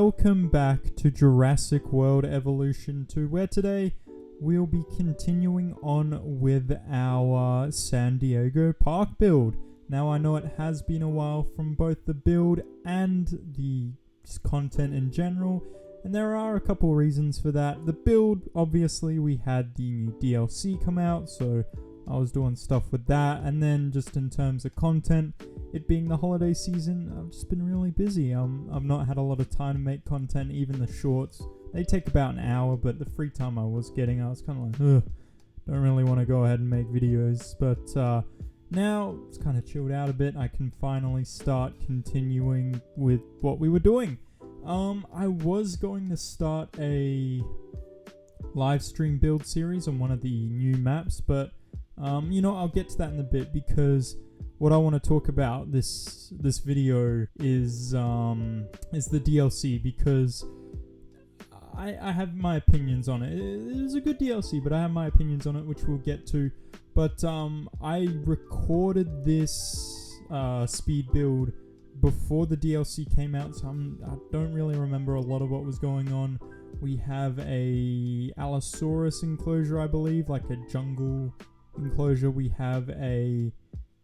welcome back to Jurassic World Evolution 2, where today we'll be continuing on with our San Diego park build. Now I know it has been a while from both the build and the content in general, and there are a couple reasons for that. The build, obviously, we had the new DLC come out, so I was doing stuff with that, and then just in terms of content, it being the holiday season, I've just been really busy. I've not had a lot of time to make content, even the shorts. They take about an hour, but the free time I was getting, I was kind of like, ugh, don't really want to go ahead and make videos. But now it's kind of chilled out a bit. I can finally start continuing with what we were doing. I was going to start a live stream build series on one of the new maps, but I'll get to that in a bit, because what I want to talk about this video is the DLC, because I have my opinions on it. It is a good DLC, but I have my opinions on it, which we'll get to. But I recorded this speed build before the DLC came out, so I don't really remember a lot of what was going on. We have a Allosaurus enclosure, I believe, like a jungle enclosure. We have a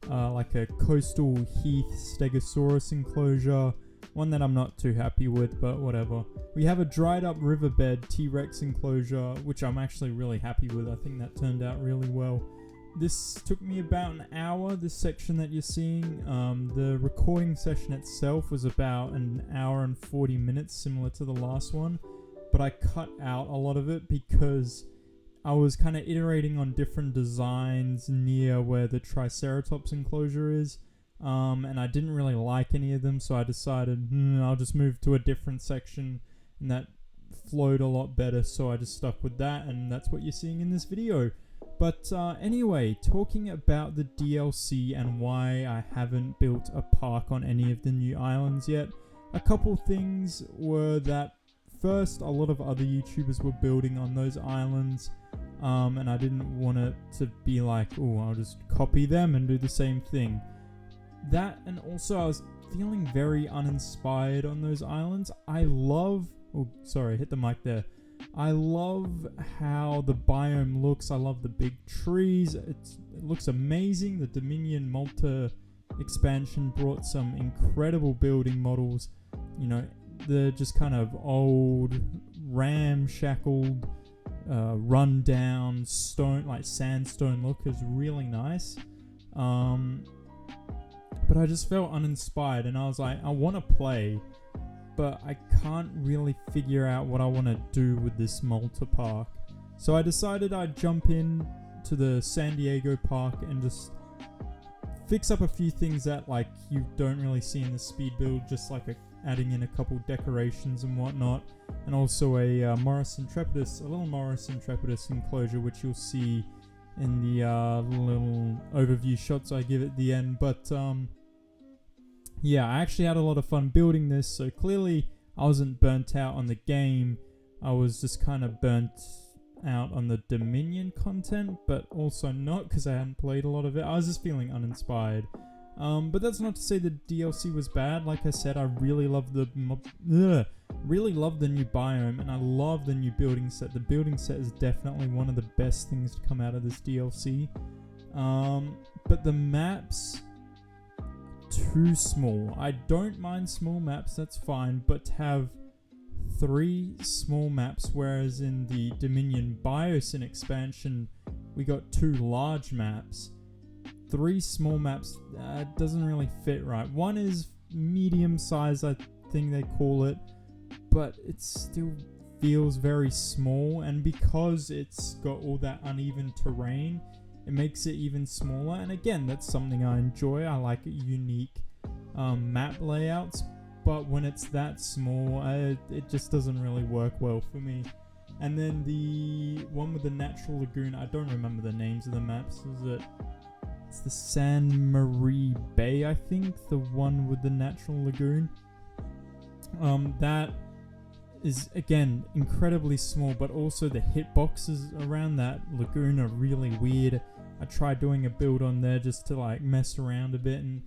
like a coastal heath stegosaurus enclosure, one that I'm not too happy with, but whatever. We have a dried up riverbed T-Rex enclosure, which I'm actually really happy with. I think that turned out really well. This took me about an hour, this section that you're seeing. The recording session itself was about an hour and 40 minutes, similar to the last one, but I cut out a lot of it because I was kind of iterating on different designs near where the Triceratops enclosure is, and I didn't really like any of them, so I decided I'll just move to a different section, and that flowed a lot better, so I just stuck with that, and that's what you're seeing in this video. But anyway, talking about the DLC and why I haven't built a park on any of the new islands yet, a couple things were that first, a lot of other YouTubers were building on those islands, and I didn't want it to be like, oh, I'll just copy them and do the same thing. That, and also I was feeling very uninspired on those islands. I love how the biome looks. I love the big trees. It looks amazing. The Dominion Malta Expansion brought some incredible building models. The just kind of old, ramshackled, run-down stone, like sandstone look is really nice. But I just felt uninspired, and I was like, I want to play, but I can't really figure out what I want to do with this Malta park. So I decided I'd jump in to the San Diego park and just fix up a few things that you don't really see in the speed build, just adding in a couple decorations and whatnot, and also a little Morris Intrepidus enclosure, which you'll see in the little overview shots I give at the end. But yeah, I actually had a lot of fun building this, so clearly I wasn't burnt out on the game. I was just kind of burnt out on the Dominion content, but also not, because I hadn't played a lot of it. I was just feeling uninspired. But that's not to say the DLC was bad. Like I said, I really love the new biome, and I love the new building set. The building set is definitely one of the best things to come out of this DLC. But the maps, too small. I don't mind small maps, that's fine, but to have 3 small maps, whereas in the Dominion Biosyn expansion we got 2 large maps. 3 small maps doesn't really fit right. One is medium size, I think they call it, but it still feels very small, and because it's got all that uneven terrain, it makes it even smaller. And again, that's something I enjoy. I like unique map layouts, but when it's that small, it just doesn't really work well for me. And then the one with the natural lagoon, I don't remember the names of the maps. It's the San Marie Bay, I think, the one with the natural lagoon. That is, again, incredibly small, but also the hitboxes around that lagoon are really weird. I tried doing a build on there just to mess around a bit, and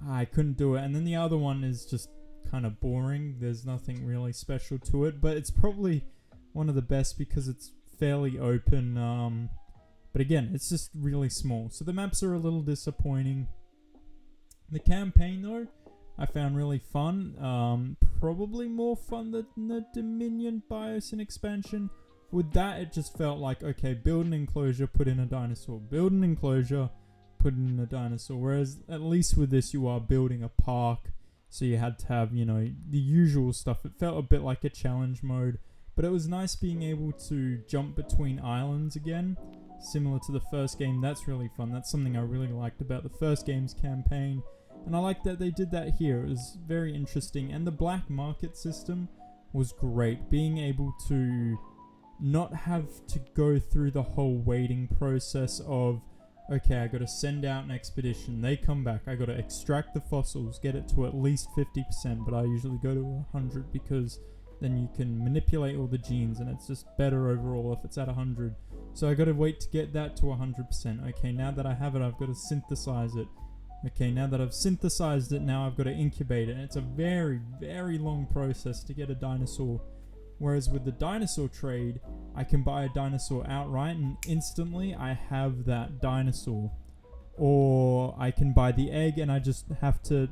I couldn't do it. And then the other one is just kind of boring. There's nothing really special to it, but it's probably one of the best because it's fairly open. But again, it's just really small. So the maps are a little disappointing. The campaign, though, I found really fun. Probably more fun than the Dominion Biosyn expansion. With that, it just felt like, okay, build an enclosure, put in a dinosaur. Build an enclosure, put in a dinosaur. Whereas, at least with this, you are building a park. So you had to have, the usual stuff. It felt a bit like a challenge mode. But it was nice being able to jump between islands again. Similar to the first game. That's really fun. That's something I really liked about the first game's campaign. And I like that they did that here. It was very interesting. And the black market system was great. Being able to not have to go through the whole waiting process of, okay, I got to send out an expedition. They come back. I got to extract the fossils, get it to at least 50%. But I usually go to 100 because then you can manipulate all the genes and it's just better overall if it's at 100. So I got to wait to get that to 100%. Okay, now that I have it, I've got to synthesize it. Okay, now that I've synthesized it, now I've got to incubate it. And it's a very, very long process to get a dinosaur. Whereas with the dinosaur trade, I can buy a dinosaur outright and instantly I have that dinosaur. Or I can buy the egg and I just have to,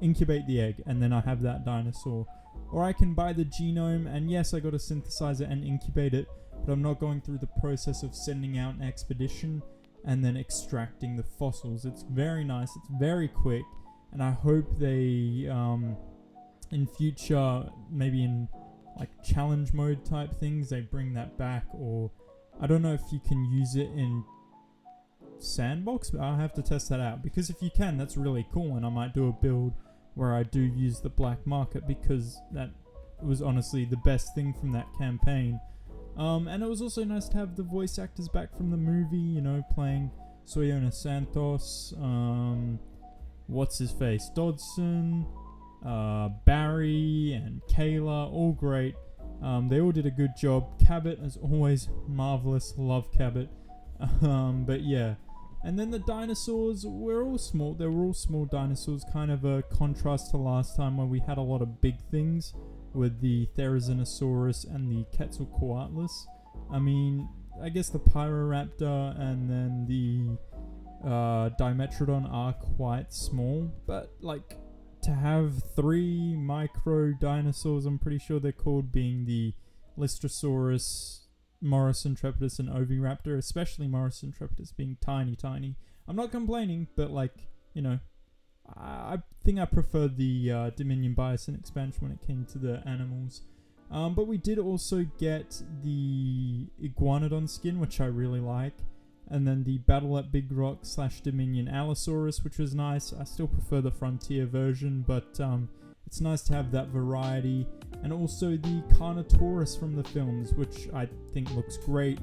incubate the egg and then I have that dinosaur. Or I can buy the genome and yes, I got to synthesize it and incubate it, but I'm not going through the process of sending out an expedition and then extracting the fossils. It's very nice, it's very quick, and I hope they, in future, maybe in like challenge mode type things, they bring that back. Or I don't know if you can use it in sandbox, but I'll have to test that out, because if you can, that's really cool, and I might do a build where I do use the black market, because that was honestly the best thing from that campaign. And it was also nice to have the voice actors back from the movie, playing Soyona Santos, what's his face, Dodson, Barry and Kayla, all great. They all did a good job. Cabot, as always, marvelous. Love Cabot. But yeah. And then the dinosaurs were all small. They were all small dinosaurs, kind of a contrast to last time where we had a lot of big things with the Therizinosaurus and the Quetzalcoatlus. I mean, I guess the Pyroraptor and then the Dimetrodon are quite small, but like to have 3 micro dinosaurs, I'm pretty sure they're called, being the Lystrosaurus, Morris Intrepidus and Oviraptor, especially Morris Intrepidus being tiny. I'm not complaining, but I think I preferred the Dominion Biosyn expansion when it came to the animals. But we did also get the Iguanodon skin, which I really like. And then the Battle at Big Rock / Dominion Allosaurus, which was nice. I still prefer the Frontier version, but it's nice to have that variety. And also the Carnotaurus from the films, which I think looks great.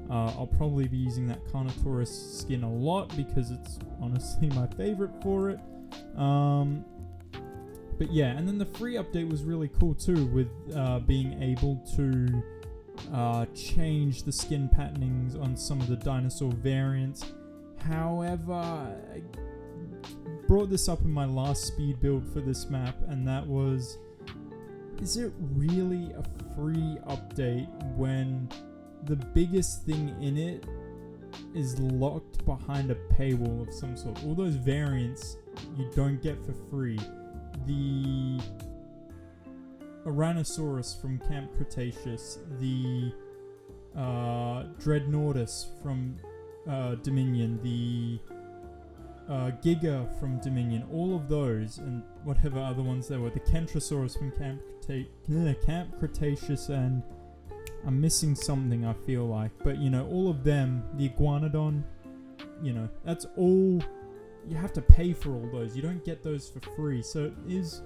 I'll probably be using that Carnotaurus skin a lot because it's honestly my favorite for it. But yeah, and then the free update was really cool too, with being able to change the skin patternings on some of the dinosaur variants. However, I brought this up in my last speed build for this map, and that was, is it really a free update when the biggest thing in it is locked behind a paywall of some sort? All those variants you don't get for free. The Ouranosaurus from Camp Cretaceous, the Dreadnoughtus from Dominion, the Giga from Dominion, all of those, and whatever other ones there were, the Kentrosaurus from Camp Cretaceous, and I'm missing something, I feel like, but all of them, the Iguanodon, that's all. You have to pay for all those. You don't get those for free, so it is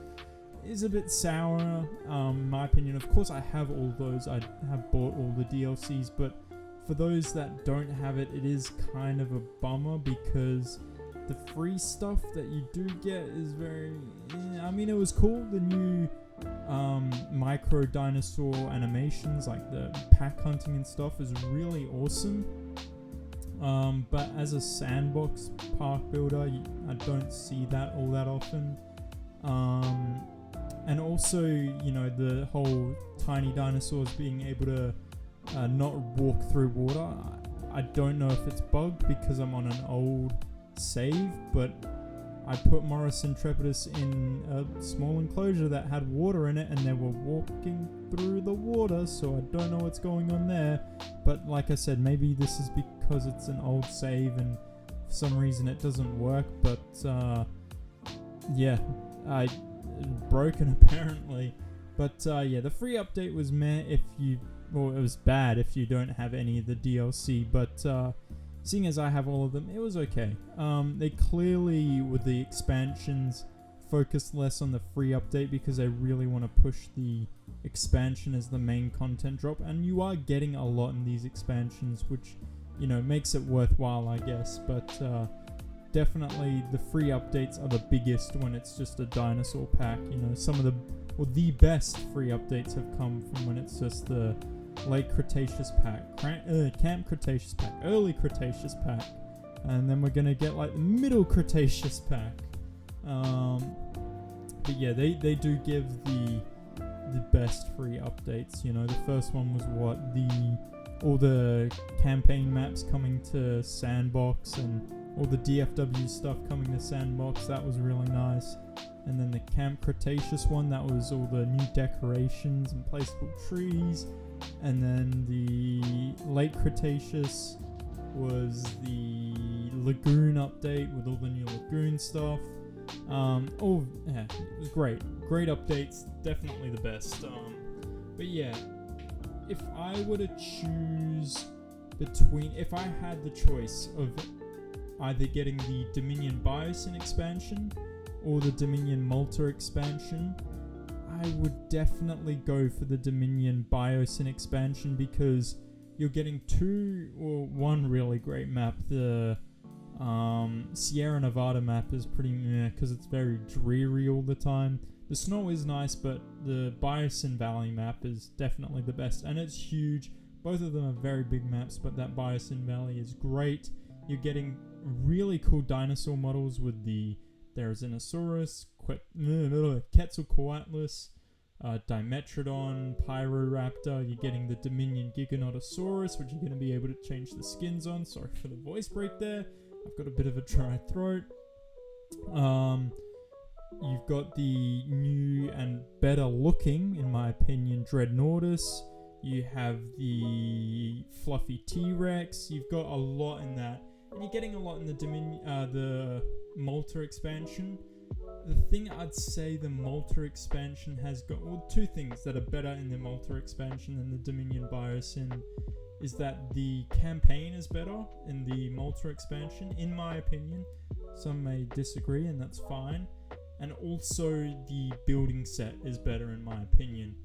a bit sour, in my opinion. Of course, I have all those. I have bought all the DLCs, but for those that don't have it, it is kind of a bummer, because the free stuff that you do get is very... I mean, it was cool, the new micro dinosaur animations, like the pack hunting and stuff, is really awesome. But as a sandbox park builder, I don't see that all that often. And also, the whole tiny dinosaurs being able to not walk through water. I don't know if it's bugged because I'm on an old save, but I put Morris Intrepidus in a small enclosure that had water in it, and they were walking through the water, so I don't know what's going on there. But like I said, maybe this is because it's an old save and for some reason it doesn't work, but broken apparently. But the free update was meh it was bad if you don't have any of the DLC, but seeing as I have all of them, it was okay. They clearly, with the expansions, focused less on the free update because they really want to push the expansion as the main content drop, and you are getting a lot in these expansions, which makes it worthwhile, I guess. But definitely the free updates are the biggest when it's just a dinosaur pack. Some of the best free updates have come from when it's just the late Cretaceous pack, Camp Cretaceous pack, early Cretaceous pack, and then we're gonna get like the middle Cretaceous pack. But yeah, they do give the best free updates. The first one was all the campaign maps coming to Sandbox and all the DFW stuff coming to Sandbox. That was really nice. And then the Camp Cretaceous one, that was all the new decorations and placeable trees. And then the late Cretaceous was the Lagoon update with all the new Lagoon stuff. It was great. Great updates, definitely the best. But yeah, if I were to choose if I had the choice of either getting the Dominion Biosyn expansion or the Dominion Malta expansion, I would definitely go for the Dominion Biosyn expansion because you're getting one really great map. The Sierra Nevada map is pretty meh because it's very dreary all the time. The snow is nice, but the Biosyn Valley map is definitely the best, and it's huge. Both of them are very big maps, but that Biosyn Valley is great. You're getting really cool dinosaur models with the Therizinosaurus, Quetzalcoatlus, Dimetrodon, Pyroraptor. You're getting the Dominion Giganotosaurus, which you're going to be able to change the skins on. Sorry for the voice break there. I've got a bit of a dry throat. You've got the new and better looking, in my opinion, Dreadnoughtus. You have the fluffy T-Rex. You've got a lot in that. And you're getting a lot in the Malta expansion. The thing I'd say the Malta expansion has got, two things that are better in the Malta expansion than the Dominion Biosyn, is that the campaign is better in the Malta expansion, in my opinion. Some may disagree, and that's fine. And also the building set is better in my opinion.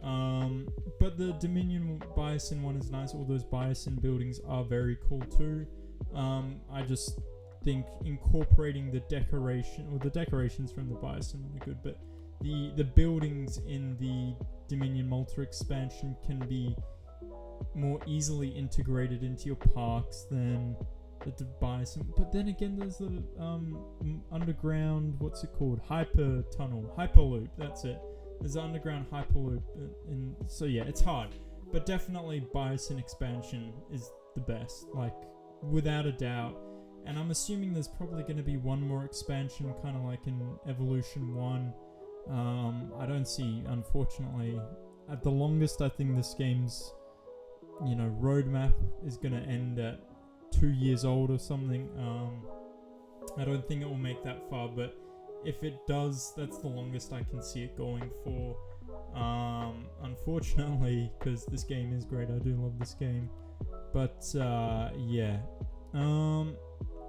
But the Dominion Biosyn one is nice. All those Biosyn buildings are very cool too. I just think incorporating the decorations from the Biosyn are good, but the buildings in the Dominion Malta expansion can be more easily integrated into your parks than the Biosyn. But then again, there's the underground, what's it called? Hyperloop, that's it. There's the underground Hyperloop, and so yeah, it's hard. But definitely Biosyn expansion is the best, like without a doubt. And I'm assuming there's probably going to be one more expansion, kind of like in Evolution 1. I don't see, unfortunately, at the longest, I think this game's, roadmap is going to end at 2 years old or something. I don't think it will make that far, but if it does, that's the longest I can see it going for. Unfortunately, because this game is great, I do love this game. But yeah,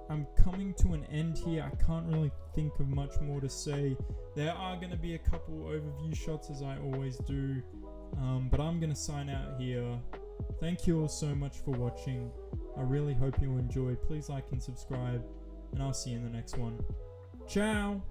I'm coming to an end here. I can't really think of much more to say. There are going to be a couple overview shots, as I always do, but I'm going to sign out here. Thank you all so much for watching. I really hope you enjoyed. Please like and subscribe, and I'll see you in the next one. Ciao!